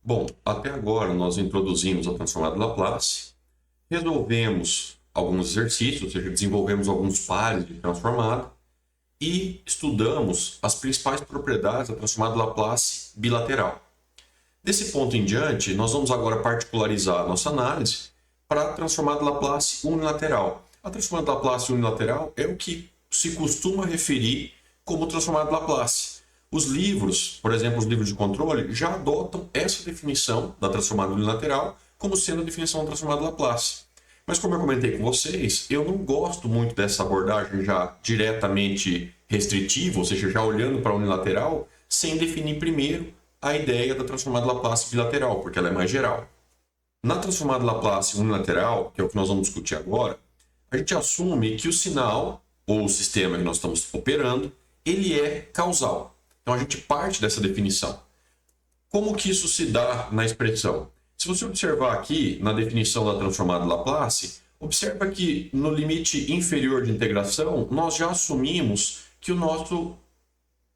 Bom, até agora nós introduzimos a transformada de Laplace, resolvemos alguns exercícios, ou seja, desenvolvemos alguns pares de transformada e estudamos as principais propriedades da transformada de Laplace bilateral. Desse ponto em diante, nós vamos agora particularizar a nossa análise para a transformada de Laplace unilateral. A transformada de Laplace unilateral é o que se costuma referir como transformada de Laplace. Os livros, por exemplo, os livros de controle, já adotam essa definição da transformada unilateral como sendo a definição da transformada de Laplace. Mas como eu comentei com vocês, eu não gosto muito dessa abordagem já diretamente restritiva, ou seja, já olhando para a unilateral, sem definir primeiro a ideia da transformada de Laplace bilateral, porque ela é mais geral. Na transformada de Laplace unilateral, que é o que nós vamos discutir agora, a gente assume que o sinal, ou o sistema que nós estamos operando, ele é causal. Então a gente parte dessa definição. Como que isso se dá na expressão? Se você observar aqui na definição da transformada de Laplace, observa que no limite inferior de integração, nós já assumimos que o nosso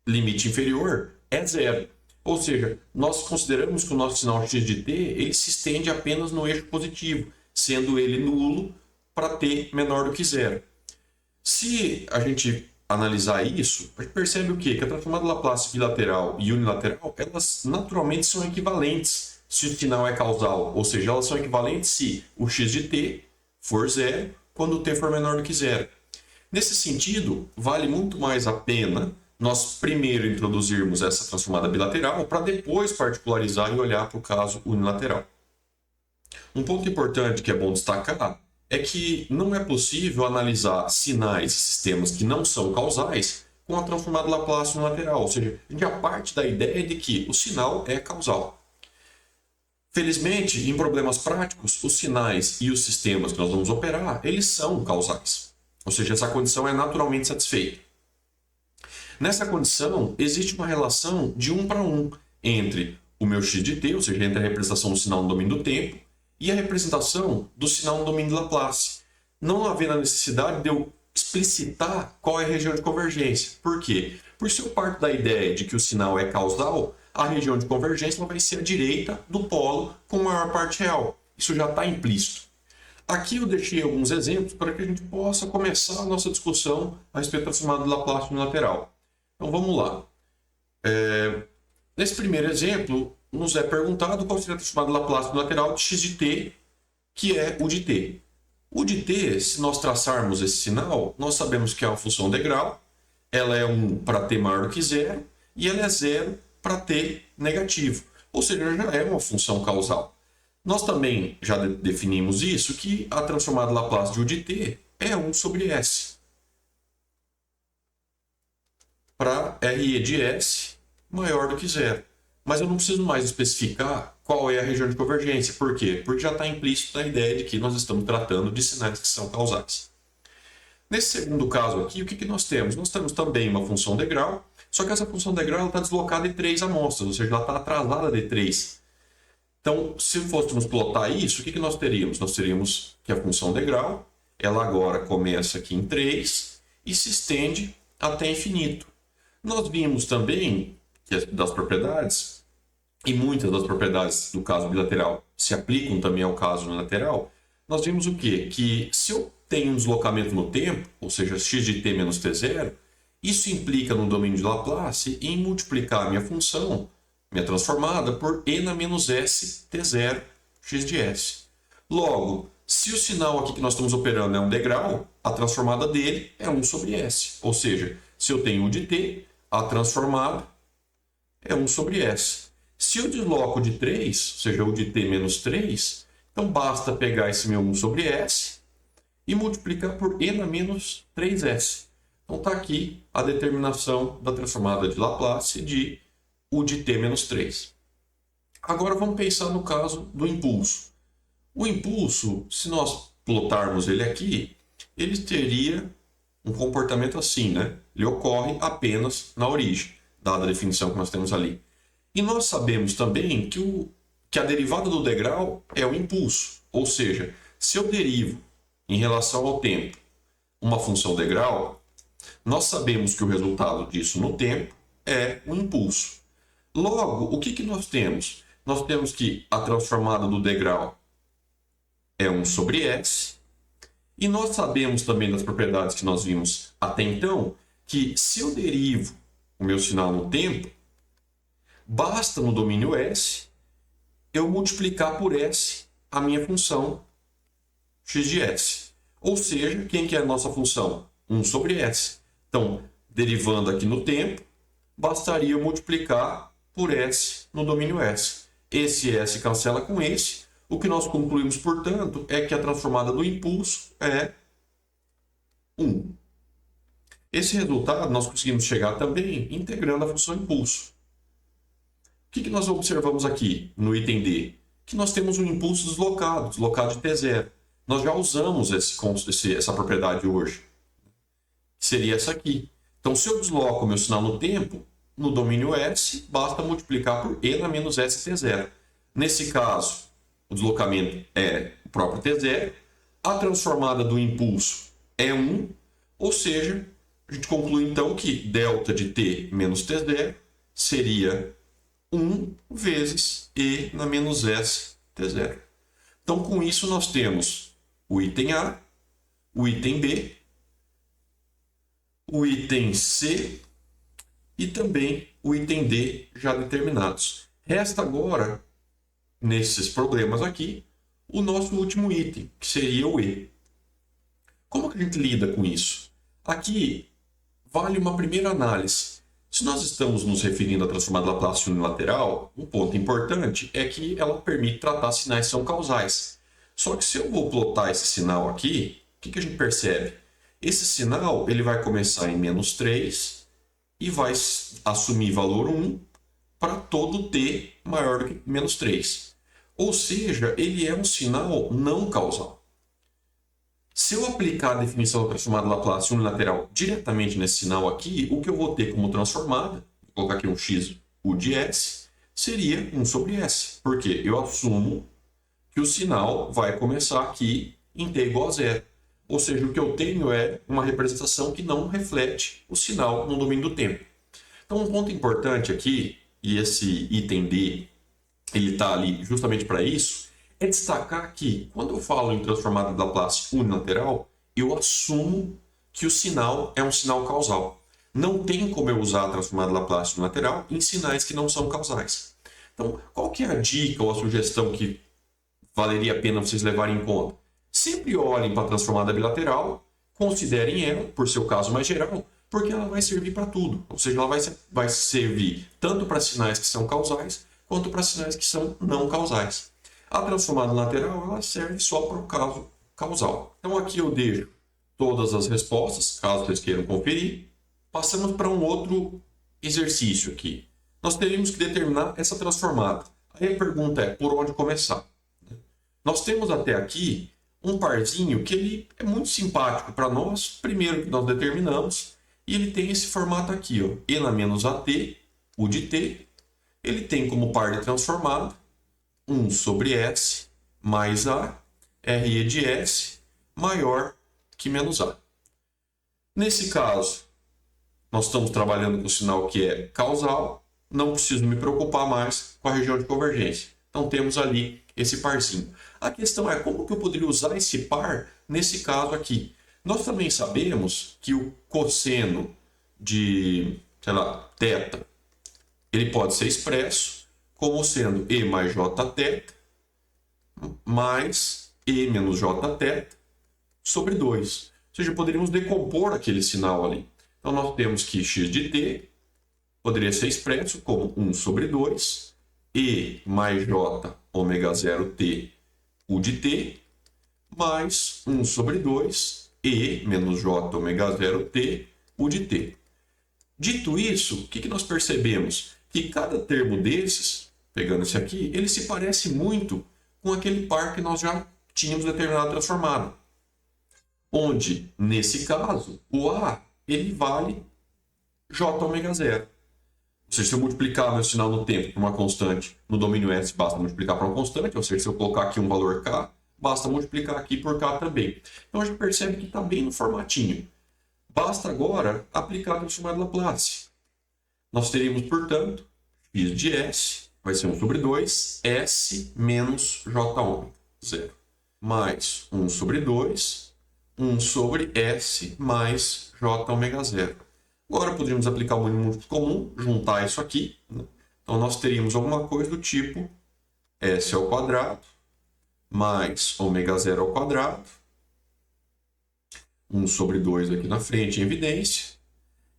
limite inferior é zero. Ou seja, nós consideramos que o nosso sinal x de t ele se estende apenas no eixo positivo, sendo ele nulo para t menor do que zero. Se a gente analisar isso, a gente percebe o quê? Que a transformada de Laplace bilateral e unilateral, elas naturalmente são equivalentes se o sinal é causal, ou seja, elas são equivalentes se o x de t for zero, quando o t for menor do que zero. Nesse sentido, vale muito mais a pena nós primeiro introduzirmos essa transformada bilateral para depois particularizar e olhar para o caso unilateral. Um ponto importante que é bom destacar é que não é possível analisar sinais e sistemas que não são causais com a transformada de Laplace unilateral, ou seja, a gente já parte da ideia de que o sinal é causal. Felizmente, em problemas práticos, os sinais e os sistemas que nós vamos operar, eles são causais, ou seja, essa condição é naturalmente satisfeita. Nessa condição, existe uma relação de 1 para 1 entre o meu x de t, ou seja, entre a representação do sinal no domínio do tempo, e a representação do sinal no domínio de Laplace, não havendo a necessidade de eu explicitar qual é a região de convergência. Por quê? Porque se eu parto da ideia de que o sinal é causal, a região de convergência vai ser a direita do polo com maior parte real. Isso já está implícito. Aqui eu deixei alguns exemplos para que a gente possa começar a nossa discussão a respeito da transformada de Laplace unilateral. Então vamos lá. Nesse primeiro exemplo, nos é perguntado qual seria a transformada de Laplace unilateral de x de t, que é o de t. O de t, se nós traçarmos esse sinal, nós sabemos que é uma função degrau, ela é 1 para t maior do que zero, e ela é 0 para t negativo. Ou seja, já é uma função causal. Nós também já definimos isso, que a transformada de Laplace de u de t é 1 sobre s. Para RE de s maior do que zero. Mas eu não preciso mais especificar qual é a região de convergência. Por quê? Porque já está implícito na ideia de que nós estamos tratando de sinais que são causais. Nesse segundo caso aqui, o que nós temos? Nós temos também uma função degrau, só que essa função degrau está deslocada em 3 amostras, ou seja, ela está atrasada de 3. Então, se fôssemos plotar isso, o que nós teríamos? Nós teríamos que a função degrau, ela agora começa aqui em 3 e se estende até infinito. Nós vimos também que das propriedades, e muitas das propriedades do caso bilateral se aplicam também ao caso unilateral, nós vimos o quê? Que se eu tenho um deslocamento no tempo, ou seja, x de t menos t0, isso implica no domínio de Laplace em multiplicar a minha função, minha transformada, por e na menos s t0 x de s. Logo, se o sinal aqui que nós estamos operando é um degrau, a transformada dele é 1 sobre s. Ou seja, se eu tenho u de t, a transformada é 1 sobre s. Se eu desloco de 3, ou seja, u de t menos 3, então basta pegar esse meu 1 sobre s e multiplicar por e na menos 3s. Então está aqui a determinação da transformada de Laplace de u de t menos 3. Agora vamos pensar no caso do impulso. O impulso, se nós plotarmos ele aqui, ele teria um comportamento assim, né? Ele ocorre apenas na origem, dada a definição que nós temos ali. E nós sabemos também que a derivada do degrau é o impulso. Ou seja, se eu derivo em relação ao tempo uma função degrau, nós sabemos que o resultado disso no tempo é o impulso. Logo, o que nós temos? nós temos que a transformada do degrau é 1 sobre S. E nós sabemos também das propriedades que nós vimos até então, que se eu derivo o meu sinal no tempo, basta no domínio S eu multiplicar por S a minha função x de S. Ou seja, quem que é a nossa função? 1 sobre S. Então, derivando aqui no tempo, bastaria eu multiplicar por S no domínio S. Esse S cancela com esse. O que nós concluímos, portanto, é que a transformada do impulso é 1. Esse resultado nós conseguimos chegar também integrando a função impulso. O que nós observamos aqui no item D? Que nós temos um impulso deslocado de T0. Nós já usamos essa propriedade hoje, que seria essa aqui. Então, se eu desloco o meu sinal no tempo, no domínio S, basta multiplicar por E na menos S T0. Nesse caso, o deslocamento é o próprio T0, a transformada do impulso é 1, ou seja, a gente conclui então que delta de T menos T0 seria 1 vezes E na menos S T0. Então, com isso, nós temos o item A, o item B, o item C e também o item D já determinados. Resta agora, nesses problemas aqui, o nosso último item, que seria o E. Como que a gente lida com isso? Aqui vale uma primeira análise. Se nós estamos nos referindo à transformada Laplace unilateral, um ponto importante é que ela permite tratar sinais que são causais. Só que se eu vou plotar esse sinal aqui, o que a gente percebe? Esse sinal ele vai começar em menos 3 e vai assumir valor 1 para todo t maior do que menos 3. Ou seja, ele é um sinal não causal. Se eu aplicar a definição da transformada Laplace unilateral diretamente nesse sinal aqui, o que eu vou ter como transformada, vou colocar aqui um x u de s, seria 1 sobre s. Porque eu assumo que o sinal vai começar aqui em t igual a 0. Ou seja, o que eu tenho é uma representação que não reflete o sinal no domínio do tempo. Então, um ponto importante aqui, e esse item D, ele está ali justamente para isso, é destacar que, quando eu falo em transformada de Laplace unilateral, eu assumo que o sinal é um sinal causal. Não tem como eu usar a transformada de Laplace unilateral em sinais que não são causais. Então, qual que é a dica ou a sugestão que valeria a pena vocês levarem em conta? Sempre olhem para a transformada bilateral, considerem ela, por seu caso mais geral, porque ela vai servir para tudo. Ou seja, ela vai servir tanto para sinais que são causais, quanto para sinais que são não causais. A transformada lateral ela serve só para o caso causal. Então aqui eu deixo todas as respostas, caso vocês queiram conferir. Passamos para um outro exercício aqui. Nós teríamos que determinar essa transformada. Aí a pergunta é, por onde começar? Nós temos até aqui um parzinho que ele é muito simpático para nós. Primeiro que nós determinamos, e ele tem esse formato aqui, ó, E na menos AT, U de T. Ele tem como par de transformada 1 sobre S mais A, RE de S, maior que menos A. Nesse caso, nós estamos trabalhando com o sinal que é causal, não preciso me preocupar mais com a região de convergência. Então temos ali esse parzinho. A questão é como que eu poderia usar esse par nesse caso aqui. Nós também sabemos que o cosseno de, sei lá, θ, ele pode ser expresso como sendo E mais Jθ mais E menos Jθ sobre 2. Ou seja, poderíamos decompor aquele sinal ali. Então nós temos que x de t poderia ser expresso como 1 sobre 2, E mais J ômega 0 t U de t, mais 1 sobre 2, E menos J ômega 0 t U de t. Dito isso, o que nós percebemos? Que cada termo desses, pegando esse aqui, ele se parece muito com aquele par que nós já tínhamos determinado transformado. Onde, nesse caso, o A ele vale J ômega 0. Ou seja, se eu multiplicar meu sinal no tempo por uma constante no domínio S, basta multiplicar por uma constante. Ou seja, se eu colocar aqui um valor K, basta multiplicar aqui por K também. Então a gente percebe que está bem no formatinho. Basta agora aplicar a transformada de Laplace. Nós teríamos, portanto, x de S vai ser 1 sobre 2, S menos J ômega, 0. Mais 1 sobre 2, 1 sobre S mais J ômega 0. Agora poderíamos aplicar o mínimo múltiplo comum, juntar isso aqui, né? Então nós teríamos alguma coisa do tipo S ao quadrado mais ômega 0 ao quadrado, 1 sobre 2 aqui na frente em evidência,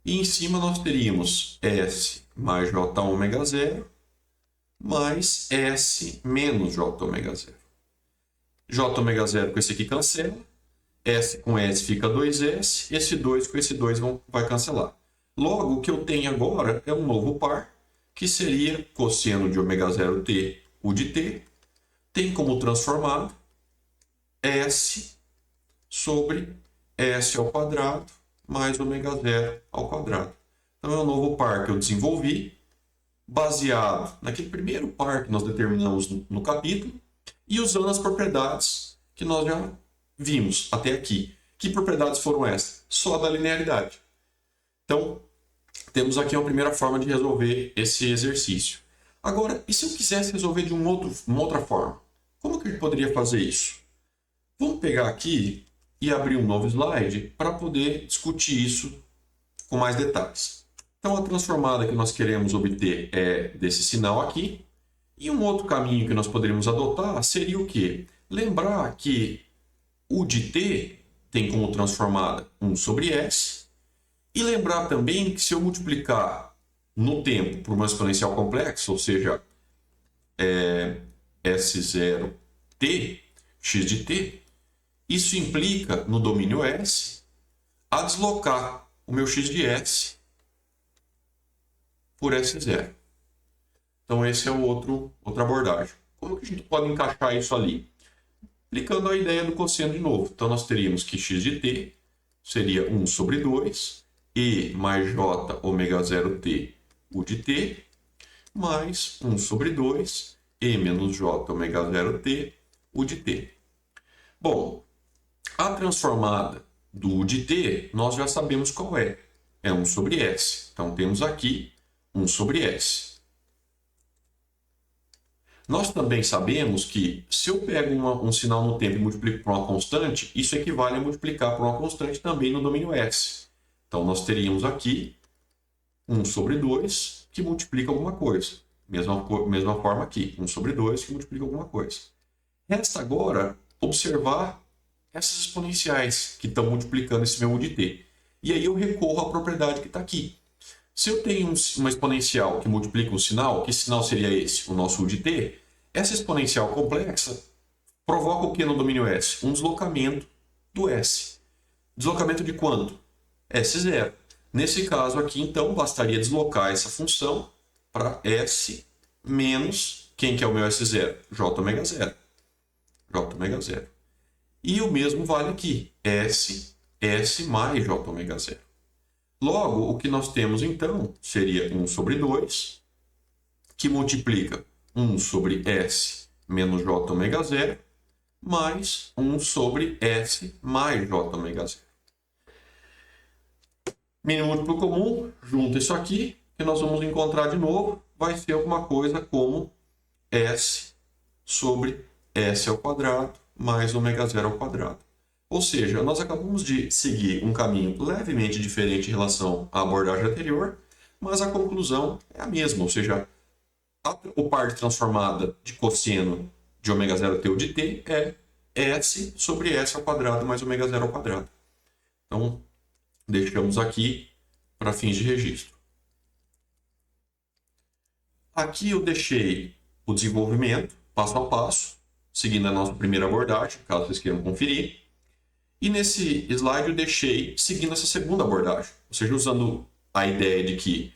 e em cima nós teríamos S mais J ômega 0 mais S menos J ômega 0. J ômega 0 com esse aqui cancela, S com S fica 2S, esse 2 com esse 2 vai cancelar. Logo, o que eu tenho agora é um novo par, que seria cosseno de ômega 0t, U de t, tem como transformado S sobre S ao quadrado mais ômega 0 ao quadrado. Então, é um novo par que eu desenvolvi, baseado naquele primeiro par que nós determinamos no capítulo, e usando as propriedades que nós já vimos até aqui. Que propriedades foram essas? Só da linearidade. Então, temos aqui a primeira forma de resolver esse exercício. Agora, e se eu quisesse resolver de uma outra forma? Como que eu poderia fazer isso? Vamos pegar aqui e abrir um novo slide para poder discutir isso com mais detalhes. Então, a transformada que nós queremos obter é desse sinal aqui. E um outro caminho que nós poderíamos adotar seria o quê? Lembrar que U de t tem como transformada 1 sobre S. E lembrar também que se eu multiplicar no tempo por uma exponencial complexa, ou seja, S0t, x de t, isso implica, no domínio S, a deslocar o meu x de S por S0. Então, esse é outra abordagem. Como que a gente pode encaixar isso ali? Aplicando a ideia do cosseno de novo. Então, nós teríamos que x de t seria 1 sobre 2, E mais J ômega 0t, U de t, mais 1 sobre 2, E menos J ômega 0t, U de t. Bom, a transformada do U de t, nós já sabemos qual é. É 1 sobre S. Então, temos aqui 1 sobre S. Nós também sabemos que se eu pego um sinal no tempo e multiplico por uma constante, isso equivale a multiplicar por uma constante também no domínio S. Então, nós teríamos aqui 1 sobre 2 que multiplica alguma coisa. Mesma forma aqui, 1 sobre 2 que multiplica alguma coisa. Resta agora observar essas exponenciais que estão multiplicando esse meu U de t. E aí eu recorro à propriedade que está aqui. Se eu tenho uma exponencial que multiplica um sinal, que sinal seria esse? O nosso U de t. Essa exponencial complexa provoca o que no domínio S? Um deslocamento do S. Deslocamento de quanto? S0. Nesse caso aqui, então, bastaria deslocar essa função para S menos, quem que é o meu S0? J ômega 0. J ômega 0. E o mesmo vale aqui, S mais J ômega 0. Logo, o que nós temos então seria 1 sobre 2, que multiplica 1 sobre S menos J ômega 0, mais 1 sobre S mais J ômega 0. Mínimo múltiplo comum, junta isso aqui, que nós vamos encontrar de novo, vai ser alguma coisa como S sobre S ao quadrado mais ômega 0 ao quadrado. Ou seja, nós acabamos de seguir um caminho levemente diferente em relação à abordagem anterior, mas a conclusão é a mesma, ou seja, o par de transformada de cosseno de ômega 0t U de t é S sobre S ao quadrado mais ômega 0 ao quadrado. Então, deixamos aqui para fins de registro. Aqui eu deixei o desenvolvimento, passo a passo, seguindo a nossa primeira abordagem, caso vocês queiram conferir. E nesse slide eu deixei seguindo essa segunda abordagem, ou seja, usando a ideia de que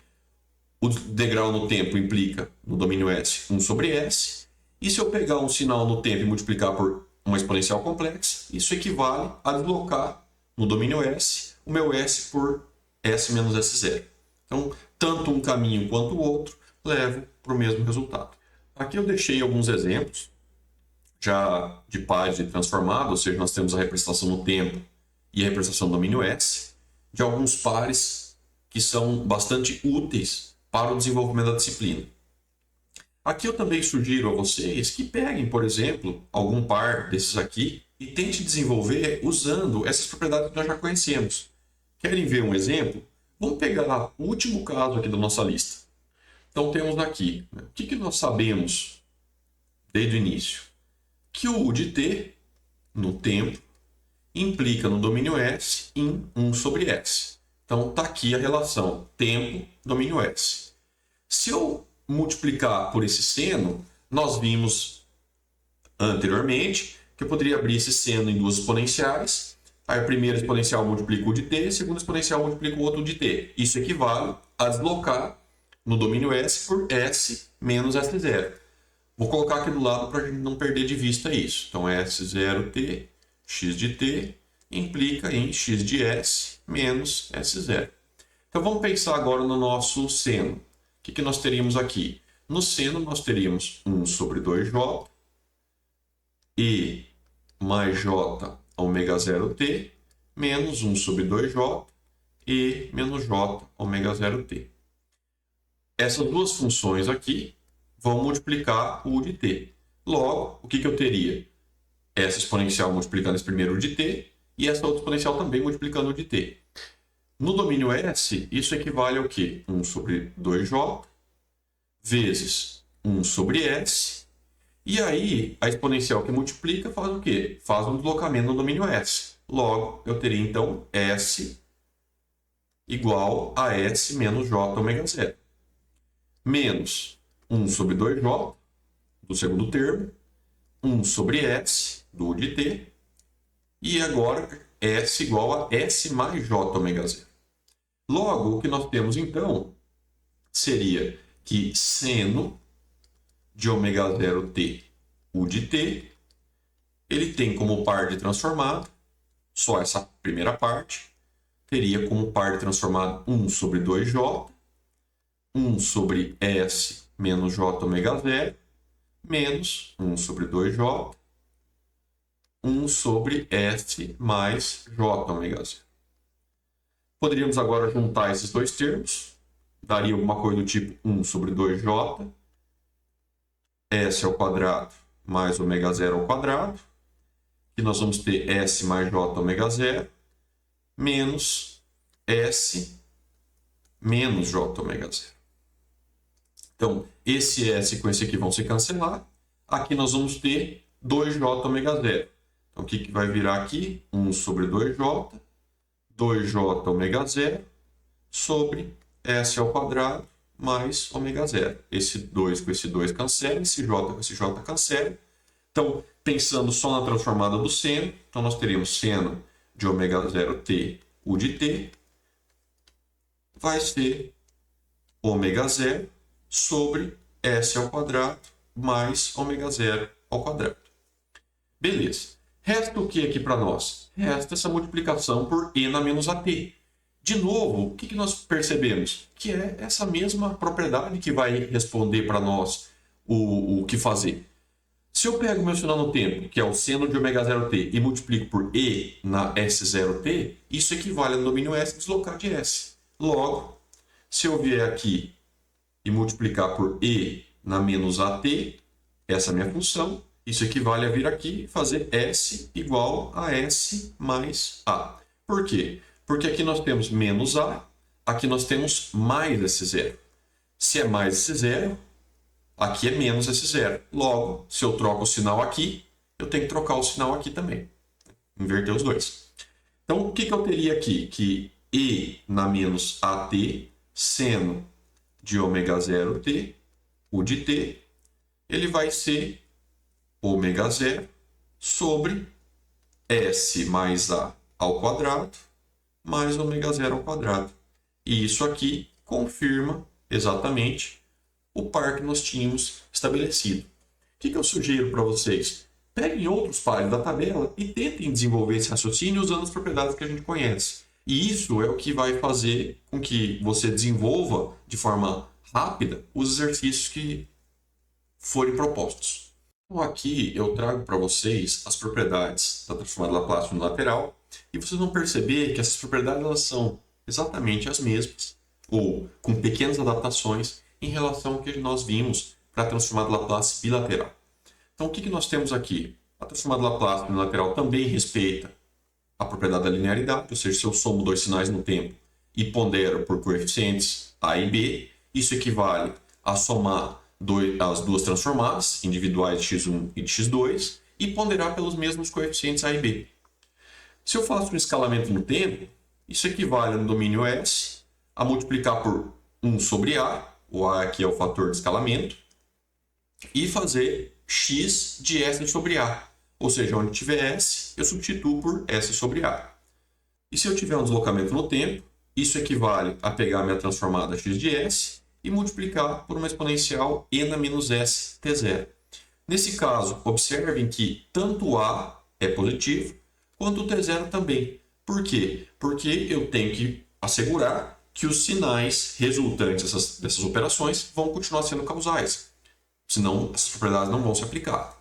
o degrau no tempo implica, no domínio S, 1 sobre S. E se eu pegar um sinal no tempo e multiplicar por uma exponencial complexa, isso equivale a deslocar no domínio S o meu S por S menos S0. Então, tanto um caminho quanto o outro levam para o mesmo resultado. Aqui eu deixei alguns exemplos já de pares de transformado, ou seja, nós temos a representação no tempo e a representação no domínio S, de alguns pares que são bastante úteis para o desenvolvimento da disciplina. Aqui eu também sugiro a vocês que peguem, por exemplo, algum par desses aqui e tente desenvolver usando essas propriedades que nós já conhecemos. Querem ver um exemplo? Vamos pegar o último caso aqui da nossa lista. Então temos aqui, né? O que nós sabemos desde o início? Que o U de t no tempo implica no domínio S em 1 sobre S. Então está aqui a relação tempo, domínio S. Se eu multiplicar por esse seno, nós vimos anteriormente que eu poderia abrir esse seno em duas exponenciais. Aí a primeira exponencial multiplica o de t, a segunda exponencial multiplica o outro de t. Isso equivale a deslocar no domínio S por S menos S0. Vou colocar aqui do lado para a gente não perder de vista isso. Então, S0t, x de t, implica em x de S menos S0. Então, vamos pensar agora no nosso seno. O que nós teríamos aqui? No seno, nós teríamos 1 sobre 2j, e mais j ômega 0t, menos 1 sobre 2j, e menos j ômega 0t. Essas duas funções aqui vão multiplicar o U de t. Logo, o que eu teria? Essa exponencial multiplicando esse primeiro U de t, e essa outra exponencial também multiplicando o de t. No domínio S, isso equivale ao quê? 1 sobre 2j vezes 1 sobre S. E aí, a exponencial que multiplica faz o quê? Faz um deslocamento no domínio S. Logo, eu teria, então, S igual a S menos J ômega 0. Menos 1 sobre 2j do segundo termo, 1 sobre S do U de t, e agora S igual a S mais J ômega 0. Logo, o que nós temos, então, seria que seno de ômega 0t, U de t, ele tem como par de transformado, só essa primeira parte, teria como par de transformado 1 sobre 2j, 1 sobre S menos J ômega 0, menos 1 sobre 2j, 1 sobre S mais J ômega 0. Poderíamos agora juntar esses dois termos, daria alguma coisa do tipo 1 sobre 2j, S ao quadrado mais ômega 0 ao quadrado, que nós vamos ter S mais J ômega 0, menos S menos J ômega 0. Então, esse S com esse aqui vão se cancelar. Aqui nós vamos ter 2J ômega 0. Então, o que vai virar aqui? 1 sobre 2J, 2J ômega 0, sobre S ao quadrado mais ômega 0. Esse 2 com esse 2 cancela, esse J com esse J cancela. Então, pensando só na transformada do seno, então nós teríamos seno de ômega 0t, U de t, vai ser ômega 0 sobre S ao quadrado mais ômega 0 ao quadrado. Beleza. Resta o que aqui para nós? Resta essa multiplicação por e na menos at. De novo, o que nós percebemos? Que é essa mesma propriedade que vai responder para nós o que fazer. Se eu pego o meu sinal no tempo, que é o seno de ômega 0t, e multiplico por e na S0t, isso equivale no domínio S deslocar de S. Logo, se eu vier aqui e multiplicar por e na menos at, essa é a minha função, isso equivale a vir aqui e fazer S igual a S mais A. Por quê? Porque aqui nós temos menos A, aqui nós temos mais esse zero. Se é mais esse zero, aqui é menos esse zero. Logo, se eu troco o sinal aqui, eu tenho que trocar o sinal aqui também. Inverter os dois. Então, o que eu teria aqui? Que e na menos at, seno de ômega 0t, U de t, ele vai ser ômega 0 sobre S mais A ao quadrado mais ômega 0 ao quadrado. E isso aqui confirma exatamente o par que nós tínhamos estabelecido. O que eu sugiro para vocês? Peguem outros pares da tabela e tentem desenvolver esse raciocínio usando as propriedades que a gente conhece. E isso é o que vai fazer com que você desenvolva de forma rápida os exercícios que forem propostos. Então, aqui eu trago para vocês as propriedades da transformada Laplace unilateral e vocês vão perceber que essas propriedades elas são exatamente as mesmas ou com pequenas adaptações em relação ao que nós vimos para a transformada Laplace bilateral. Então, o que nós temos aqui? A transformada Laplace bilateral também respeita a propriedade da linearidade, ou seja, se eu somo dois sinais no tempo e pondero por coeficientes A e B, isso equivale a somar as duas transformadas, individuais de x1 e de x2, e ponderar pelos mesmos coeficientes A e B. Se eu faço um escalamento no tempo, isso equivale no domínio S a multiplicar por 1 sobre A, o A aqui é o fator de escalamento, e fazer x de S sobre A. Ou seja, onde tiver S, eu substituo por S sobre A. E se eu tiver um deslocamento no tempo, isso equivale a pegar a minha transformada x de S e multiplicar por uma exponencial e na menos S t0. Nesse caso, observem que tanto A é positivo, quanto o t0 também. Por quê? Porque eu tenho que assegurar que os sinais resultantes dessas operações vão continuar sendo causais. Senão, essas propriedades não vão se aplicar.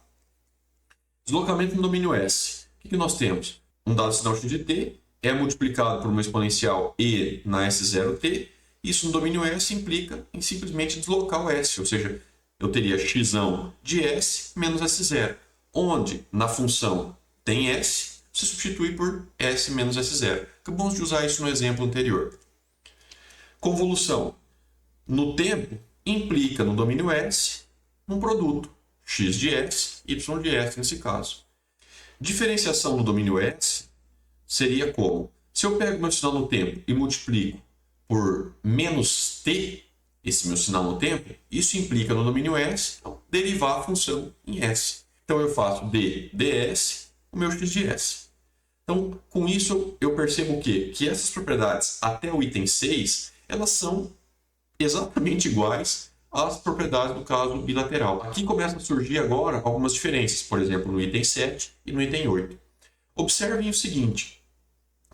Deslocamento no domínio S. O que nós temos? Um dado sinal x de t é multiplicado por uma exponencial e na S0t. Isso no domínio S implica em simplesmente deslocar o S, ou seja, eu teria x de S menos S0, onde na função tem S, se substitui por S menos S0. Acabamos de usar isso no exemplo anterior. Convolução. No tempo, implica no domínio S um produto, x de S, y de S nesse caso. Diferenciação no domínio S seria como? Se eu pego meu sinal no tempo e multiplico por menos t, esse meu sinal no tempo, isso implica no domínio S, então, derivar a função em S. Então eu faço d ds, o meu x de S. Então, com isso, eu percebo o quê? Que essas propriedades até o item 6, elas são exatamente iguais às propriedades do caso bilateral. Aqui começam a surgir agora algumas diferenças, por exemplo, no item 7 e no item 8. Observem o seguinte,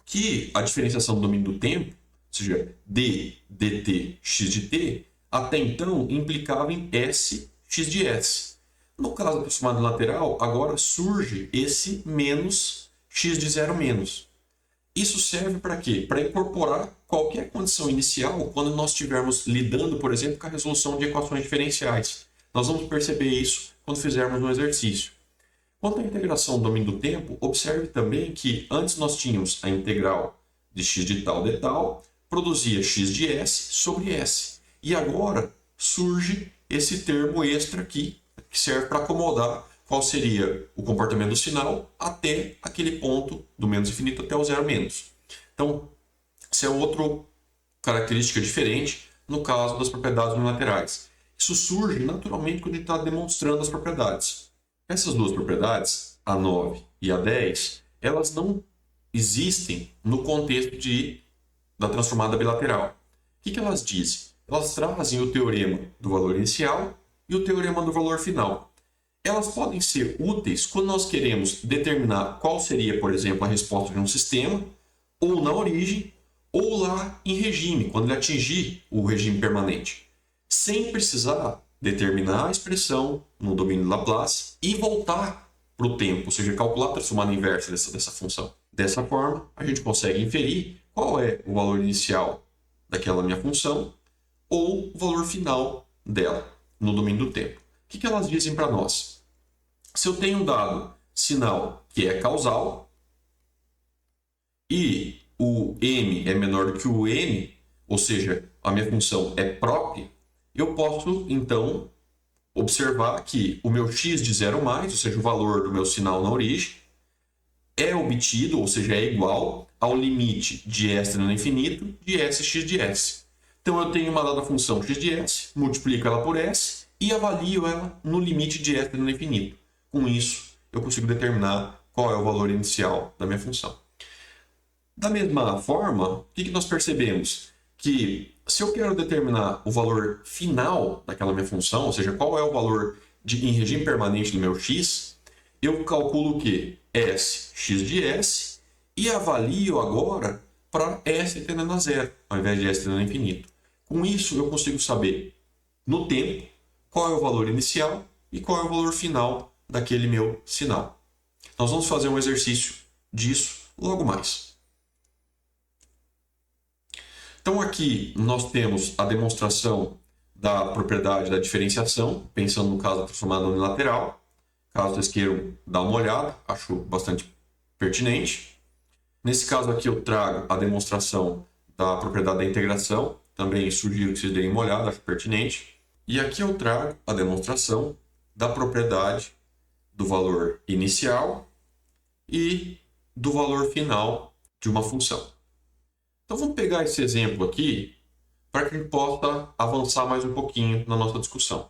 que a diferenciação do domínio do tempo, ou seja, d dt x de t, até então implicava em s x de s. No caso da transformada lateral, agora surge esse menos x de 0 menos. Isso serve para quê? Para incorporar qualquer condição inicial quando nós estivermos lidando, por exemplo, com a resolução de equações diferenciais. Nós vamos perceber isso quando fizermos um exercício. Quanto à integração do domínio do tempo, observe também que antes nós tínhamos a integral de x de tal de tal, produzia x de s sobre s. E agora surge esse termo extra aqui, que serve para acomodar qual seria o comportamento do sinal até aquele ponto do menos infinito até o zero menos. Então, essa é outra característica diferente no caso das propriedades unilaterais. Isso surge naturalmente quando a gente está demonstrando as propriedades. Essas duas propriedades, a 9 e a 10, elas não existem no contexto da transformada bilateral. O que elas dizem? Elas trazem o teorema do valor inicial e o teorema do valor final. Elas podem ser úteis quando nós queremos determinar qual seria, por exemplo, a resposta de um sistema, ou na origem, ou lá em regime, quando ele atingir o regime permanente, sem precisar determinar a expressão no domínio de Laplace e voltar para o tempo, ou seja, calcular a transformada inversa dessa função. Dessa forma, a gente consegue inferir qual é o valor inicial daquela minha função ou o valor final dela no domínio do tempo. O que elas dizem para nós? Se eu tenho um dado sinal que é causal e o m é menor do que o n, ou seja, a minha função é própria, eu posso, então, observar que o meu x de 0 mais, ou seja, o valor do meu sinal na origem, é obtido, ou seja, é igual ao limite de s tendendo ao infinito de s x de s. Então, eu tenho uma dada função x de s, multiplico ela por s e avalio ela no limite de s tendendo ao infinito. Com isso, eu consigo determinar qual é o valor inicial da minha função. Da mesma forma, o que nós percebemos? Que se eu quero determinar o valor final daquela minha função, ou seja, qual é o valor em regime permanente do meu x, eu calculo o quê? S x de s e avalio agora para s tendendo a zero, ao invés de s tendendo a infinito. Com isso, eu consigo saber, no tempo, qual é o valor inicial e qual é o valor final daquele meu sinal. Nós vamos fazer um exercício disso logo mais. Então aqui nós temos a demonstração da propriedade da diferenciação, pensando no caso da transformada unilateral. Caso vocês queiram dar uma olhada, acho bastante pertinente. Nesse caso aqui eu trago a demonstração da propriedade da integração, também sugiro que vocês deem uma olhada, acho pertinente. E aqui eu trago a demonstração da propriedade do valor inicial e do valor final de uma função. Então vamos pegar esse exemplo aqui para que a gente possa avançar mais um pouquinho na nossa discussão.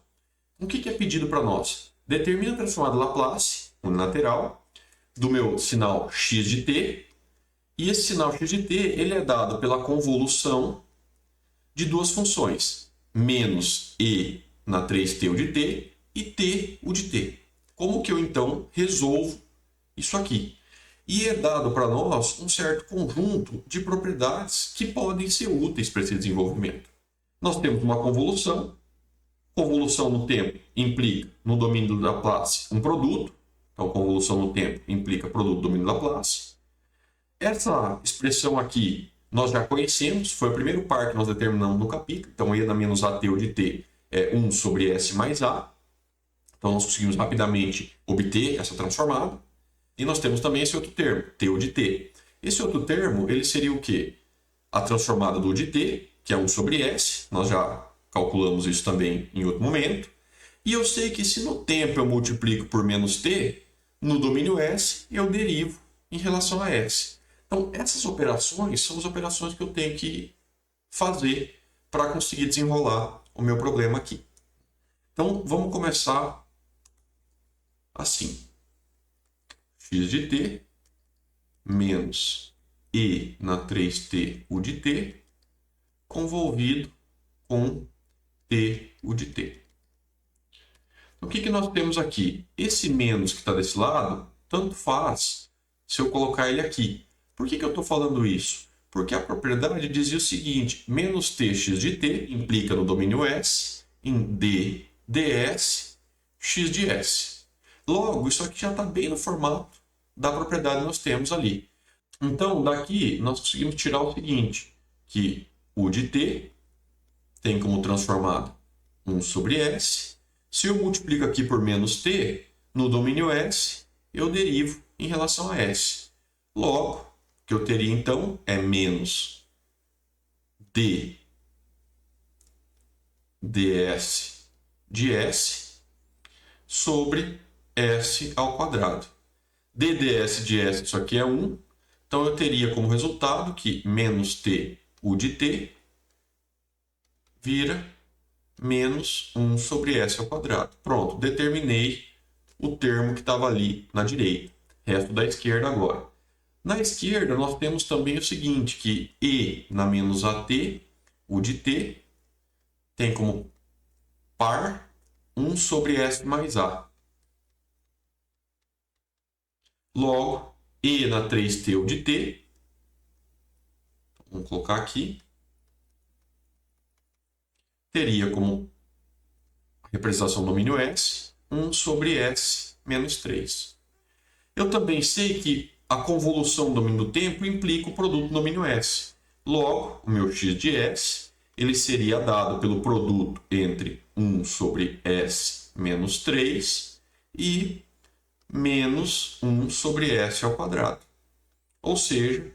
O que é pedido para nós? Determina a transformada Laplace unilateral do meu sinal x de t, e esse sinal x de t ele é dado pela convolução de duas funções, menos e na 3t o de t e t o de t. Como que eu então resolvo isso aqui? E é dado para nós um certo conjunto de propriedades que podem ser úteis para esse desenvolvimento. Nós temos uma convolução. Convolução no tempo implica, no domínio do Laplace, um produto. Então, convolução no tempo implica produto do domínio do Laplace. Essa expressão aqui nós já conhecemos, foi o primeiro par que nós determinamos no capítulo. Então, e na menos at o de t é 1 sobre s mais a. Então, nós conseguimos rapidamente obter essa transformada. E nós temos também esse outro termo, t o de t. Esse outro termo, ele seria o quê? A transformada do de t, que é 1 sobre s. Nós já calculamos isso também em outro momento. E eu sei que se no tempo eu multiplico por menos t, no domínio s, eu derivo em relação a s. Então, essas operações são as operações que eu tenho que fazer para conseguir desenrolar o meu problema aqui. Então, vamos começar assim. X de t menos e na 3t o de t convolvido com t o de t. Então, o que nós temos aqui? Esse menos que está desse lado, tanto faz se eu colocar ele aqui. Por que eu estou falando isso? Porque a propriedade dizia o seguinte, menos tx de t implica no domínio S em d ds x de s. Logo, isso aqui já está bem no formato da propriedade que nós temos ali. Então, daqui nós conseguimos tirar o seguinte, que o de t tem como transformado 1 sobre s. Se eu multiplico aqui por menos t, no domínio s, eu derivo em relação a s. Logo, o que eu teria então é menos d ds de s sobre s ao quadrado. d ds de s, isso aqui é 1. Então, eu teria como resultado que menos t u de t vira menos 1 sobre s ao quadrado. Pronto, determinei o termo que estava ali na direita. Resto da esquerda agora. Na esquerda, nós temos também o seguinte, que e na menos at, o de t, tem como par 1 sobre s mais a. Logo, e na 3t, o de t, vamos colocar aqui, teria como representação do domínio S, 1 sobre S menos 3. Eu também sei que a convolução do domínio do tempo implica o produto do domínio S. Logo, o meu x de S ele seria dado pelo produto entre 1 sobre S menos 3 e menos 1 sobre S ao quadrado. Ou seja,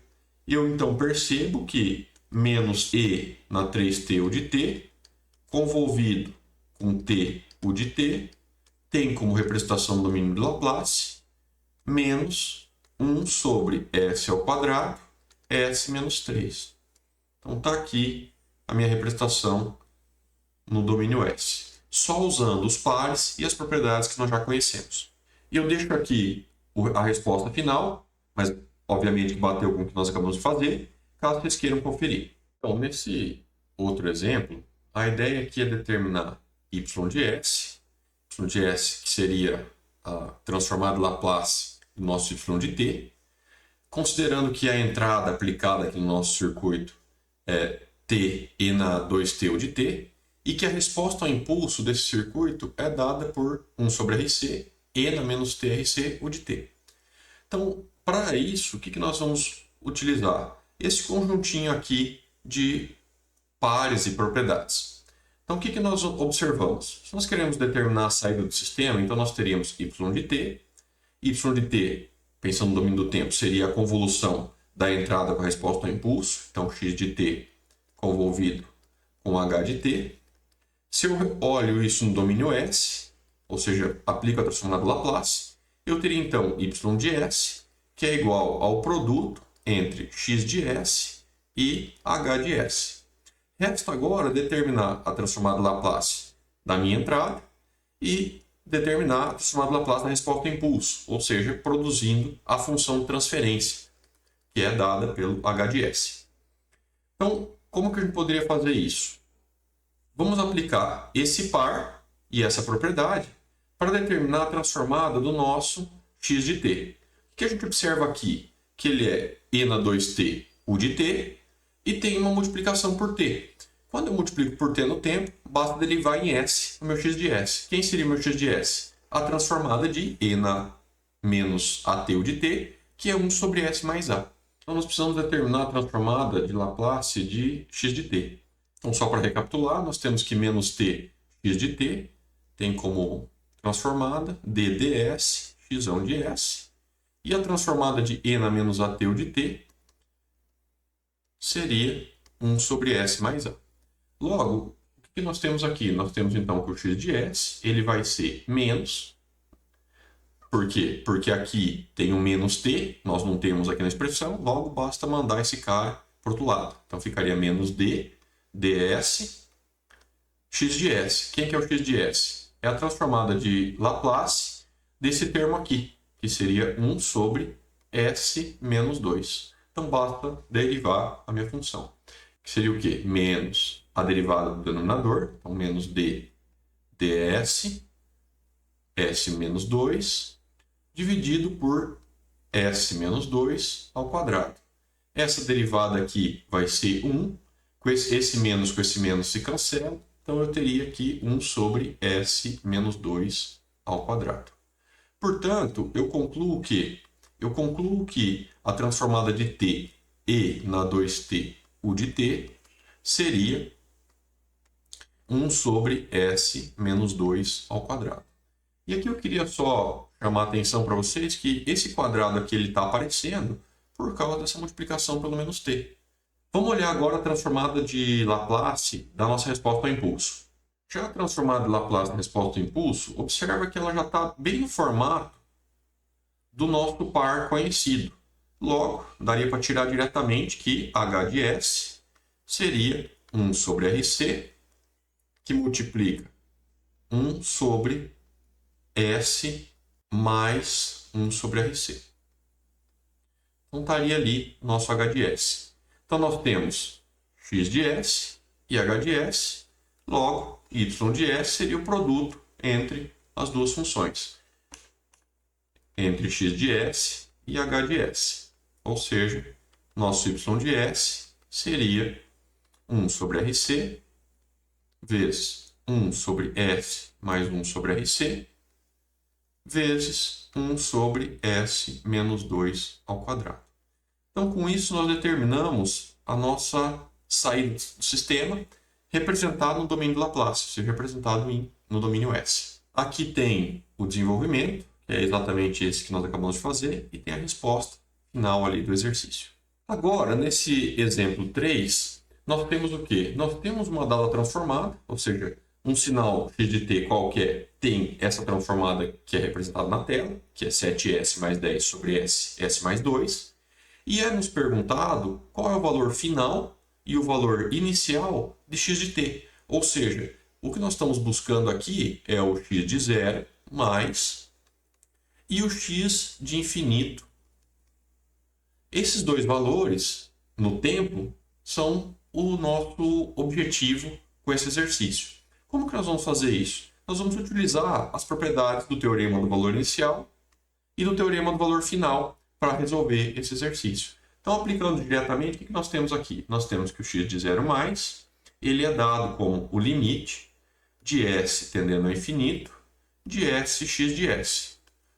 eu então percebo que menos e na 3t o de t convolvido com t o de t tem como representação do domínio de Laplace menos 1 sobre s ao quadrado, s menos 3. Então está aqui a minha representação no domínio S, só usando os pares e as propriedades que nós já conhecemos. E eu deixo aqui a resposta final, mas obviamente que bateu com o que nós acabamos de fazer, caso vocês queiram conferir. Então, nesse outro exemplo, a ideia aqui é determinar y de s que seria a transformada Laplace do nosso y de t, considerando que a entrada aplicada aqui no nosso circuito é t e na 2t o de t, e que a resposta ao impulso desse circuito é dada por 1 sobre RC e na menos TRC o de t. Então, para isso, o que nós vamos utilizar? Esse conjuntinho aqui de pares e propriedades. Então, o que nós observamos? Se nós queremos determinar a saída do sistema, então nós teríamos y de t. Y de t, pensando no domínio do tempo, seria a convolução da entrada com a resposta ao impulso. Então, x de t convolvido com h de t. Se eu olho isso no domínio S, ou seja, aplico a transformada Laplace, eu teria então y de S, que é igual ao produto entre x de S e h de S. Resta agora determinar a transformada Laplace da minha entrada e determinar a transformada Laplace da resposta ao impulso, ou seja, produzindo a função de transferência, que é dada pelo h de S. Então, como que a gente poderia fazer isso? Vamos aplicar esse par e essa propriedade para determinar a transformada do nosso x de t. O que a gente observa aqui? Que ele é e na 2t u de t e tem uma multiplicação por t. Quando eu multiplico por t no tempo, basta derivar em s o meu x de s. Quem seria o meu x de s? A transformada de e na menos at u de t, que é 1 sobre s mais a. Então, nós precisamos determinar a transformada de Laplace de x de t. Então, só para recapitular, nós temos que menos t x de t tem como transformada d ds x de s. E a transformada de e na menos at u de t seria 1 sobre s mais a. Logo, o que nós temos aqui? Nós temos então que o x de s ele vai ser menos. Por quê? Porque aqui tem um menos t, nós não temos aqui na expressão, logo basta mandar esse cara para o outro lado. Então ficaria menos d ds x de s. Quem que é o x de s? É a transformada de Laplace desse termo aqui, que seria 1 sobre s menos 2. Então basta derivar a minha função, que seria o quê? Menos a derivada do denominador, então menos d ds s menos 2, dividido por s menos 2 ao quadrado. Essa derivada aqui vai ser 1, com esse menos com esse menos se cancela, então eu teria aqui 1 sobre s menos 2 ao quadrado. Portanto, eu concluo que a transformada de t e na 2t u de t seria 1 sobre s menos 2 ao quadrado. E aqui eu queria só chamar a atenção para vocês que esse quadrado aqui está aparecendo por causa dessa multiplicação pelo menos t. Vamos olhar agora a transformada de Laplace da nossa resposta ao impulso. Já a transformada de Laplace da resposta ao impulso, observa que ela já está bem no formato do nosso par conhecido. Logo, daria para tirar diretamente que h de s seria 1 sobre rc, que multiplica 1 sobre s mais 1 sobre rc. Então, estaria ali nosso h de s. Então, nós temos x de s e h de s. Logo, y de s seria o produto entre as duas funções, entre x de s e h de s. Ou seja, nosso y de s seria 1 sobre rc vezes 1 sobre s mais 1 sobre rc vezes 1 sobre s menos 2 ao quadrado. Então, com isso, nós determinamos a nossa saída do sistema representado no domínio de Laplace, ou seja, representado no domínio S. Aqui tem o desenvolvimento, que é exatamente esse que nós acabamos de fazer, e tem a resposta final ali do exercício. Agora, nesse exemplo 3, nós temos o quê? Nós temos uma dada transformada, ou seja, um sinal x de t qualquer tem essa transformada que é representada na tela, que é 7s mais 10 sobre s mais 2, e é nos perguntado qual é o valor final e o valor inicial de x de t. Ou seja, o que nós estamos buscando aqui é o x de zero mais e o x de infinito. Esses dois valores, no tempo, são o nosso objetivo com esse exercício. Como que nós vamos fazer isso? Nós vamos utilizar as propriedades do teorema do valor inicial e do teorema do valor final para resolver esse exercício. Então, aplicando diretamente, o que nós temos aqui? Nós temos que o x de zero mais, ele é dado como o limite de s tendendo ao infinito de s x de s.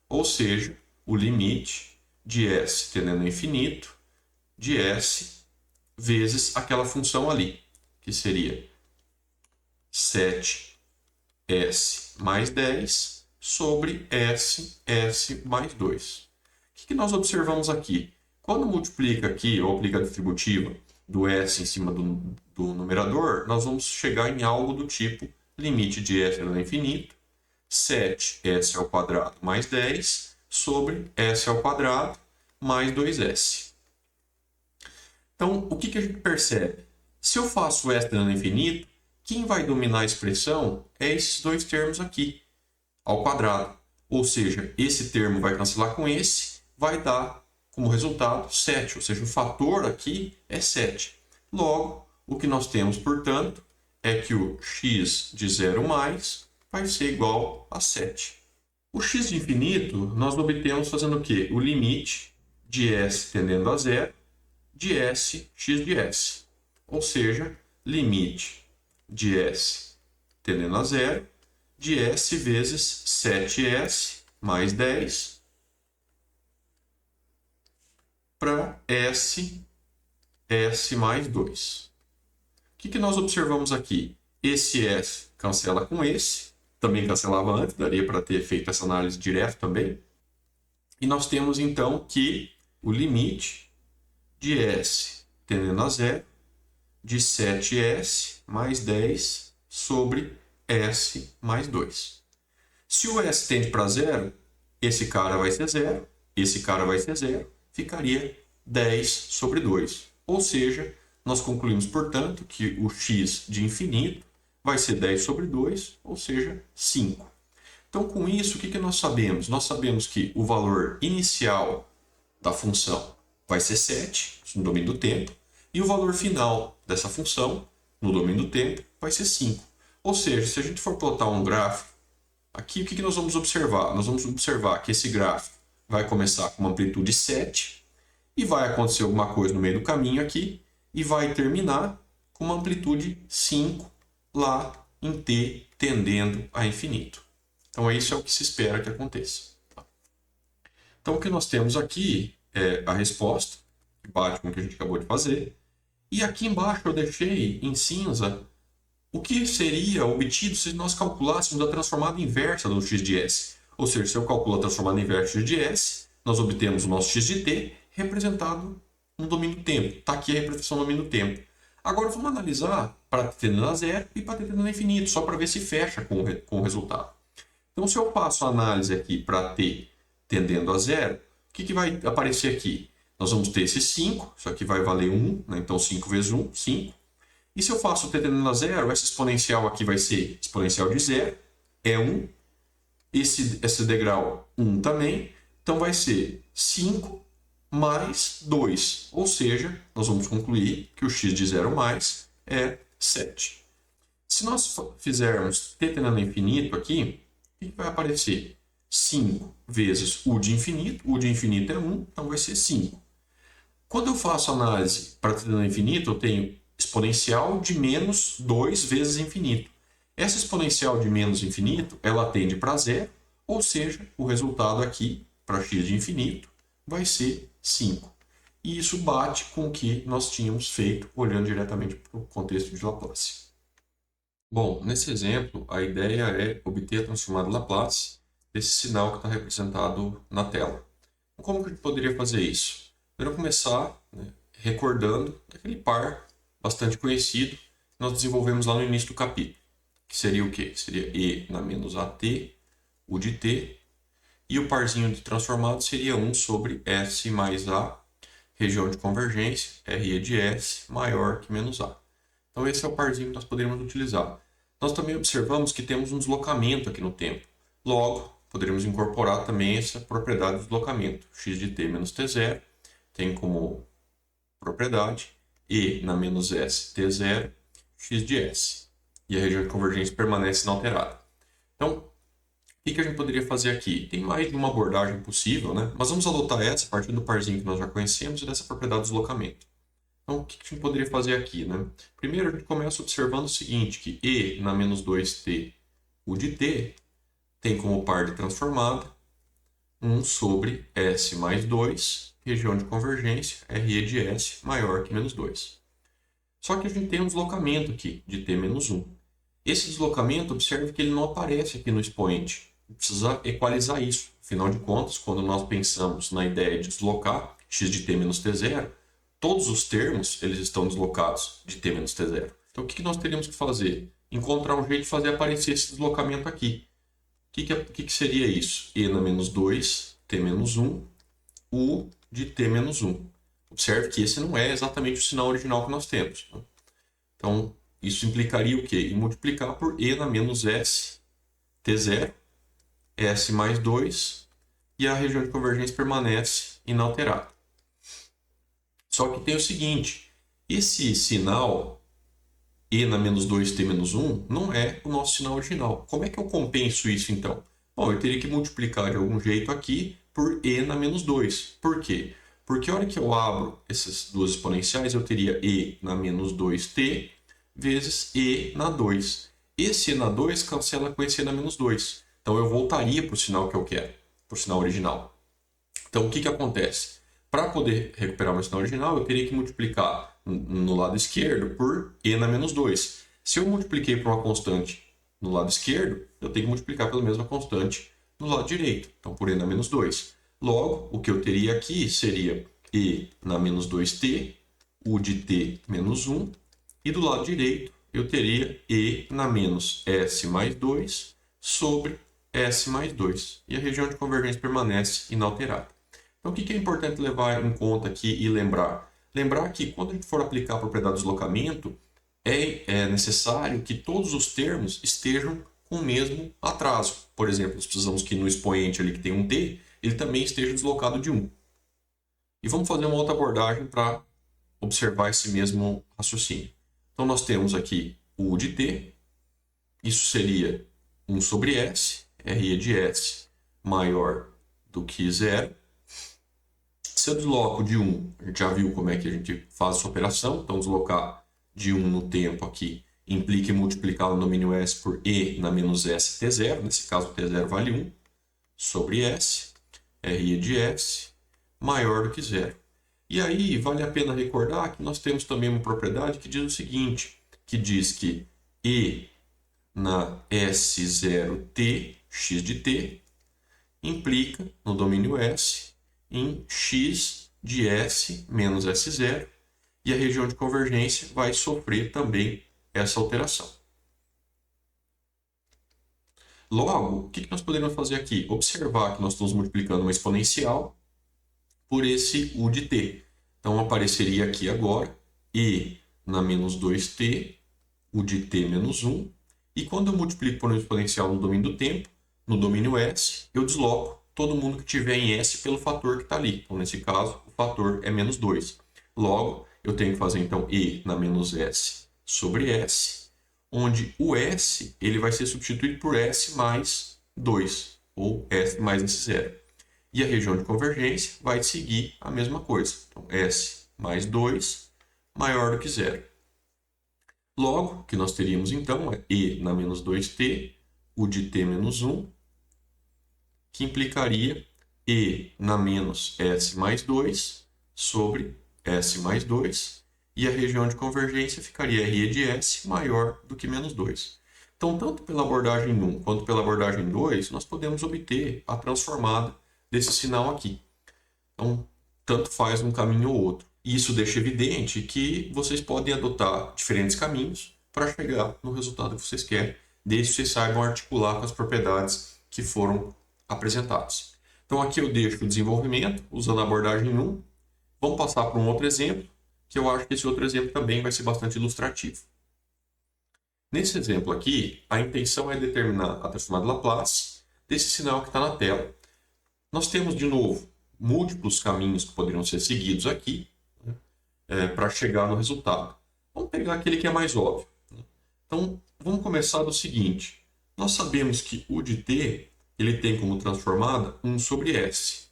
Ou seja, o limite de s tendendo ao infinito de s vezes aquela função ali, que seria 7S mais 10 sobre S mais 2. O que nós observamos aqui? Quando multiplica aqui, ou aplica a distributiva do S em cima do numerador, nós vamos chegar em algo do tipo limite de S elevado a infinito, 7S ao quadrado mais 10 sobre S ao quadrado mais 2S. Então, o que a gente percebe? Se eu faço S elevado a infinito, quem vai dominar a expressão é esses dois termos aqui, ao quadrado. Ou seja, esse termo vai cancelar com esse, vai dar como resultado 7, ou seja, o fator aqui é 7. Logo, o que nós temos, portanto, é que o x de 0 mais vai ser igual a 7. O x de infinito nós obtemos fazendo o quê? O limite de s tendendo a 0 de s x de s. Ou seja, limite de s tendendo a 0 de s vezes 7s mais 10 para s mais 2. O que nós observamos aqui? Esse s cancela com esse, também cancelava antes, daria para ter feito essa análise direto também. E nós temos então que o limite de s tendendo a 0 de 7s mais 10 sobre s mais 2. Se o s tende para 0, esse cara vai ser 0, esse cara vai ser 0, ficaria 10 sobre 2. Ou seja, nós concluímos, portanto, que o x de infinito vai ser 10 sobre 2, ou seja, 5. Então, com isso, o que nós sabemos? Nós sabemos que o valor inicial da função vai ser 7, no domínio do tempo, e o valor final dessa função, no domínio do tempo, vai ser 5. Ou seja, se a gente for plotar um gráfico, aqui o que nós vamos observar? Nós vamos observar que esse gráfico vai começar com uma amplitude 7, e vai acontecer alguma coisa no meio do caminho aqui, e vai terminar com uma amplitude 5 lá em t tendendo a infinito. Então, isso é o que se espera que aconteça. Então, o que nós temos aqui é a resposta, que bate com o que a gente acabou de fazer. E aqui embaixo eu deixei em cinza o que seria obtido se nós calculássemos a transformada inversa do x de s. Ou seja, se eu calculo a transformada inversa de s, nós obtemos o nosso x de t representado no domínio do tempo. Está aqui a representação no domínio do tempo. Agora vamos analisar para t tendendo a 0 e para t tendendo a infinito, só para ver se fecha com o resultado. Então, se eu passo a análise aqui para t tendendo a 0, o que vai aparecer aqui? Nós vamos ter esse 5, isso aqui vai valer 1, né? Então 5 vezes 1, 5. E se eu faço t tendendo a 0, essa exponencial aqui vai ser exponencial de 0, é 1. Esse degrau 1 também, então vai ser 5 mais 2. Ou seja, nós vamos concluir que o x de 0 mais é 7. Se nós fizermos t tendendo a infinito aqui, o que vai aparecer? 5 vezes u de infinito é 1, então vai ser 5. Quando eu faço análise para t tendendo a infinito, eu tenho exponencial de menos 2 vezes infinito. Essa exponencial de menos infinito, ela tende para 0, ou seja, o resultado aqui, para x de infinito, vai ser 5. E isso bate com o que nós tínhamos feito, olhando diretamente para o contexto de Laplace. Bom, nesse exemplo, a ideia é obter a transformada Laplace desse sinal que está representado na tela. Como que a gente poderia fazer isso? Primeiro começar recordando aquele par bastante conhecido que nós desenvolvemos lá no início do capítulo. Que seria o quê? Seria e na menos at, u de t, e o parzinho de transformado seria 1 sobre s mais a, região de convergência, RE de s, maior que menos a. Então esse é o parzinho que nós poderíamos utilizar. Nós também observamos que temos um deslocamento aqui no tempo. Logo, poderíamos incorporar também essa propriedade do deslocamento. X de t menos t0 tem como propriedade e na menos s t0, x de s. E a região de convergência permanece inalterada. Então, o que a gente poderia fazer aqui? Tem mais de uma abordagem possível, né? Mas vamos adotar essa a partir do parzinho que nós já conhecemos e dessa propriedade do deslocamento. Então, o que a gente poderia fazer aqui, né? Primeiro, a gente começa observando o seguinte, que e na menos 2t, u de t, tem como par de transformada 1 sobre s mais 2, região de convergência, RE de s maior que menos 2. Só que a gente tem um deslocamento aqui de t menos 1. Esse deslocamento, observe que ele não aparece aqui no expoente. Precisa equalizar isso. Afinal de contas, quando nós pensamos na ideia de deslocar x de t menos t0, todos os termos eles estão deslocados de t menos t0. Então, o que nós teríamos que fazer? Encontrar um jeito de fazer aparecer esse deslocamento aqui. O que seria isso? E na menos 2, t menos 1, u de t menos 1. Observe que esse não é exatamente o sinal original que nós temos. Então, isso implicaria o quê? Em multiplicar por e na menos s, t0, s mais 2, e a região de convergência permanece inalterada. Só que tem o seguinte, esse sinal e na menos 2t menos 1 não é o nosso sinal original. Como é que eu compenso isso então? Bom, eu teria que multiplicar de algum jeito aqui por e na menos 2. Por quê? Porque a hora que eu abro essas duas exponenciais, eu teria e na menos 2t vezes e na 2. Esse e na 2 cancela com esse e na menos 2. Então eu voltaria para o sinal que eu quero, para o sinal original. Então o que acontece? Para poder recuperar o meu sinal original, eu teria que multiplicar no lado esquerdo por e na menos 2. Se eu multipliquei por uma constante no lado esquerdo, eu tenho que multiplicar pela mesma constante no lado direito. Então, por e na menos 2. Logo, o que eu teria aqui seria e na menos 2t, u de t menos 1. E do lado direito, eu teria e na menos s mais 2 sobre s mais 2. E a região de convergência permanece inalterada. Então, o que é importante levar em conta aqui e lembrar? Lembrar que quando a gente for aplicar a propriedade de deslocamento, é necessário que todos os termos estejam com o mesmo atraso. Por exemplo, nós precisamos que no expoente ali que tem um t, ele também esteja deslocado de 1. E vamos fazer uma outra abordagem para observar esse mesmo raciocínio. Então, nós temos aqui o u de t, isso seria 1 sobre s, RE de s maior do que 0. Se eu desloco de 1, a gente já viu como é que a gente faz essa operação. Então, deslocar de 1 no tempo aqui implica em multiplicar o domínio S por E na menos S T0. Nesse caso, T0 vale 1 sobre S, RE de S, maior do que 0. E aí, vale a pena recordar que nós temos também uma propriedade que diz o seguinte, que diz que E na S0T, x de t, implica no domínio S em x de S menos S0, e a região de convergência vai sofrer também essa alteração. Logo, o que nós podemos fazer aqui? Observar que nós estamos multiplicando uma exponencial por esse u de t. Então, apareceria aqui agora e na menos 2t, u de t menos 1. E quando eu multiplico por um exponencial no domínio do tempo, no domínio S, eu desloco todo mundo que tiver em S pelo fator que está ali. Então, nesse caso, o fator é menos 2. Logo, eu tenho que fazer, então, E na menos S sobre S, onde o S ele vai ser substituído por S mais 2, ou S mais S0. E a região de convergência vai seguir a mesma coisa. Então, S mais 2 maior do que 0. Logo, o que nós teríamos, então, é E na menos 2t, u de t menos 1, que implicaria E na menos S mais 2 sobre S mais 2, e a região de convergência ficaria RE de S maior do que menos 2. Então, tanto pela abordagem 1 quanto pela abordagem 2, nós podemos obter a transformada desse sinal aqui. Então, tanto faz um caminho ou outro. E isso deixa evidente que vocês podem adotar diferentes caminhos para chegar no resultado que vocês querem, desde que vocês saibam articular com as propriedades que foram apresentadas. Então, aqui eu deixo o desenvolvimento usando a abordagem 1. Vamos passar para um outro exemplo, que eu acho que esse outro exemplo também vai ser bastante ilustrativo. Nesse exemplo aqui, a intenção é determinar a transformada de Laplace desse sinal que está na tela. Nós temos, de novo, múltiplos caminhos que poderiam ser seguidos aqui, né, para chegar no resultado. Vamos pegar aquele que é mais óbvio. Né? Então, vamos começar do seguinte. Nós sabemos que u de t ele tem como transformada 1 sobre S.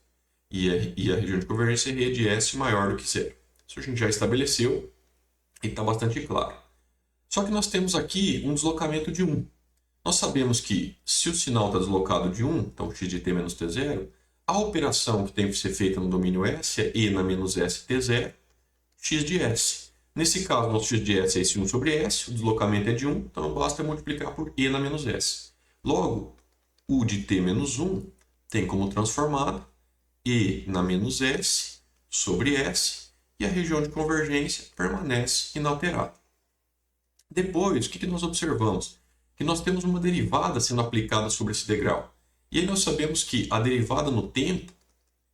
E a região de convergência é de S maior do que 0. Isso a gente já estabeleceu e está bastante claro. Só que nós temos aqui um deslocamento de 1. Nós sabemos que se o sinal está deslocado de 1, então x de t menos t0, a operação que tem que ser feita no domínio S é E na menos S t0, x de S. Nesse caso, nosso x de s é esse 1 sobre s, o deslocamento é de 1, então basta multiplicar por e na menos s. Logo, o de t menos 1 tem como transformado e na menos s sobre s, e a região de convergência permanece inalterada. Depois, o que nós observamos? Que nós temos uma derivada sendo aplicada sobre esse degrau. E aí nós sabemos que a derivada no tempo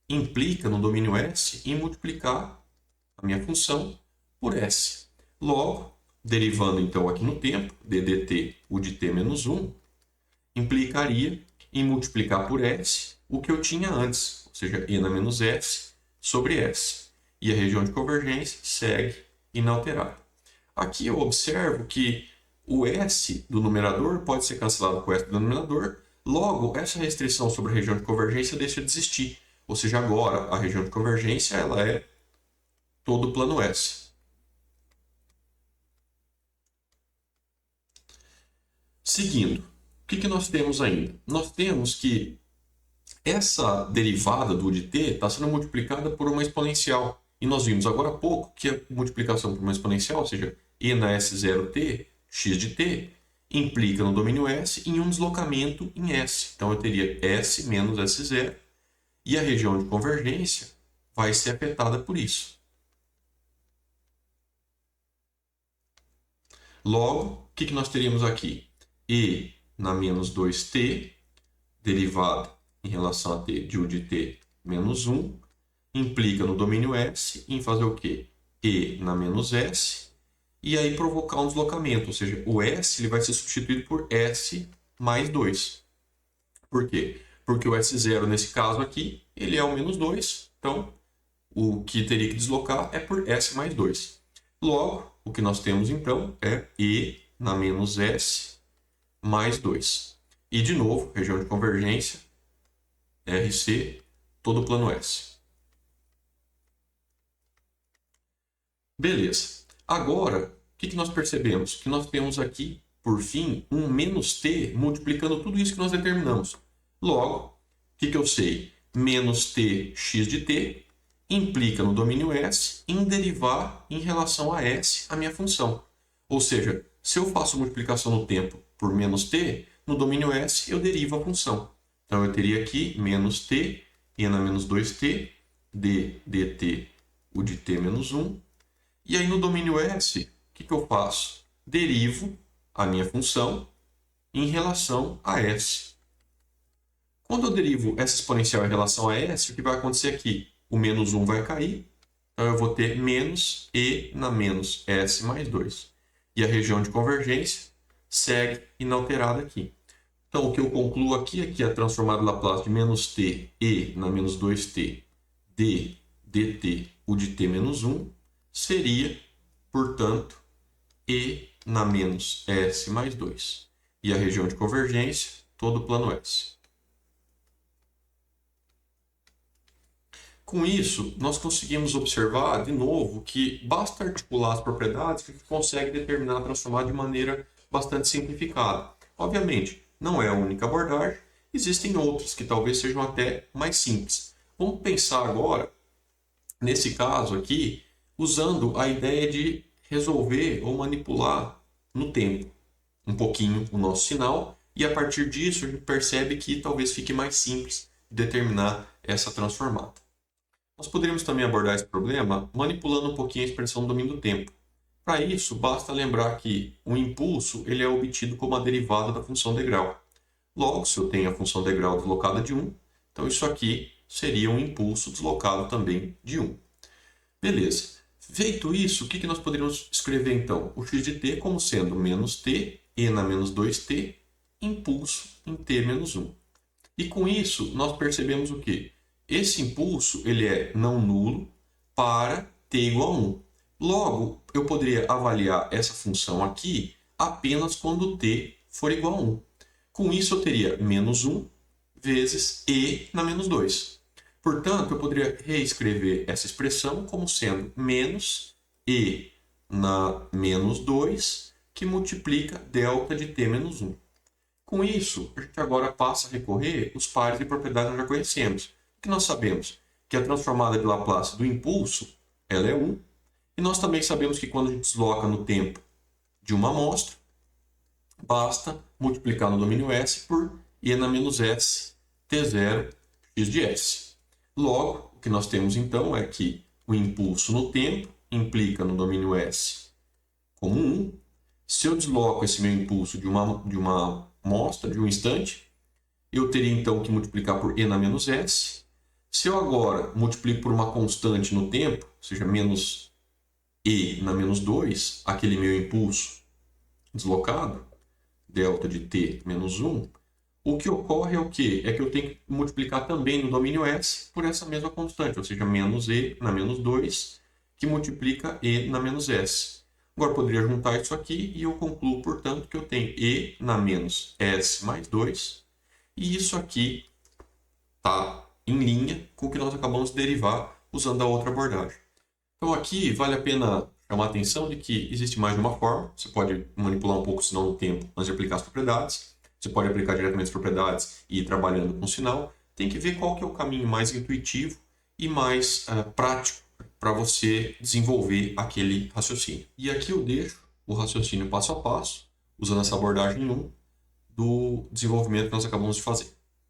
implica, no domínio s, em multiplicar a minha função por s. Logo, derivando então aqui no tempo, d dt, o de t menos 1, implicaria em multiplicar por s o que eu tinha antes, ou seja, e na menos s sobre s. E a região de convergência segue inalterada. Aqui eu observo que o s do numerador pode ser cancelado com o s do denominador, logo essa restrição sobre a região de convergência deixa de existir. Ou seja, agora a região de convergência ela é todo o plano S. Seguindo, o que nós temos ainda? Nós temos que essa derivada do de t está sendo multiplicada por uma exponencial. E nós vimos agora há pouco que a multiplicação por uma exponencial, ou seja, e na S0t, x de t, implica no domínio S em um deslocamento em S. Então eu teria S menos S0 e a região de convergência vai ser afetada por isso. Logo, o que nós teríamos aqui? E na menos 2t, derivada em relação a t de u de t menos 1, implica no domínio S em fazer o quê? E na menos S, e aí provocar um deslocamento, ou seja, o S ele vai ser substituído por S mais 2. Por quê? Porque o S0, nesse caso aqui, ele é o menos 2, então o que teria que deslocar é por S mais 2. Logo, o que nós temos então é E na menos S mais 2. E de novo, região de convergência, RC, todo o plano S. Beleza. Agora, o que nós percebemos? Que nós temos aqui, por fim, um menos t multiplicando tudo isso que nós determinamos. Logo, o que eu sei? Menos t x de t implica no domínio S em derivar em relação a S a minha função. Ou seja, se eu faço multiplicação no tempo por menos t, no domínio S eu derivo a função. Então eu teria aqui menos t, e na menos 2t, d dt, o de t menos 1. E aí no domínio S, o que eu faço? Derivo a minha função em relação a S. Quando eu derivo essa exponencial em relação a S, o que vai acontecer aqui? O menos 1 vai cair, então eu vou ter menos E na menos S mais 2. E a região de convergência segue inalterada aqui. Então o que eu concluo aqui é que a transformada Laplace de menos t E na menos 2t d dt o de t menos 1 seria, portanto, E na menos S mais 2. E a região de convergência, todo o plano S. Com isso, nós conseguimos observar, de novo, que basta articular as propriedades que consegue determinar a transformada de maneira bastante simplificada. Obviamente, não é a única abordagem, existem outras que talvez sejam até mais simples. Vamos pensar agora, nesse caso aqui, usando a ideia de resolver ou manipular no tempo um pouquinho o nosso sinal, e a partir disso a gente percebe que talvez fique mais simples determinar essa transformada. Nós poderíamos também abordar esse problema manipulando um pouquinho a expressão do domínio do tempo. Para isso, basta lembrar que o impulso ele é obtido como a derivada da função degrau. Logo, se eu tenho a função degrau deslocada de 1, então isso aqui seria um impulso deslocado também de 1. Beleza. Feito isso, o que nós poderíamos escrever então? O x de t como sendo menos t, e na menos 2t, impulso em t menos 1. E com isso, nós percebemos o quê? Esse impulso ele é não nulo para t igual a 1. Logo, eu poderia avaliar essa função aqui apenas quando t for igual a 1. Com isso, eu teria menos 1 vezes e na menos 2. Portanto, eu poderia reescrever essa expressão como sendo menos e na menos 2, que multiplica delta de t menos 1. Com isso, a gente agora passa a recorrer os pares de propriedade que nós já conhecemos. Que nós sabemos que a transformada de Laplace do impulso ela é 1, E nós também sabemos que quando a gente desloca no tempo de uma amostra, basta multiplicar no domínio S por E na menos S T0 x de S. Logo, o que nós temos então é que o impulso no tempo implica no domínio S como 1. Se eu desloco esse meu impulso de uma amostra, de um instante, eu teria então que multiplicar por E na menos S. Se eu agora multiplico por uma constante no tempo, ou seja, menos E na menos 2, aquele meu impulso deslocado, delta de t menos 1, o que ocorre é o quê? É que eu tenho que multiplicar também no domínio S por essa mesma constante, ou seja, menos E na menos 2, que multiplica E na menos S. Agora, eu poderia juntar isso aqui e eu concluo, portanto, que eu tenho E na menos S mais 2, e isso aqui está em linha com o que nós acabamos de derivar usando a outra abordagem. Então, aqui vale a pena chamar a atenção de que existe mais de uma forma. Você pode manipular um pouco o sinal no tempo antes de aplicar as propriedades. Você pode aplicar diretamente as propriedades e ir trabalhando com o sinal. Tem que ver qual que é o caminho mais intuitivo e mais prático para você desenvolver aquele raciocínio. E aqui eu deixo o raciocínio passo a passo, usando essa abordagem 1 do desenvolvimento que nós acabamos de fazer.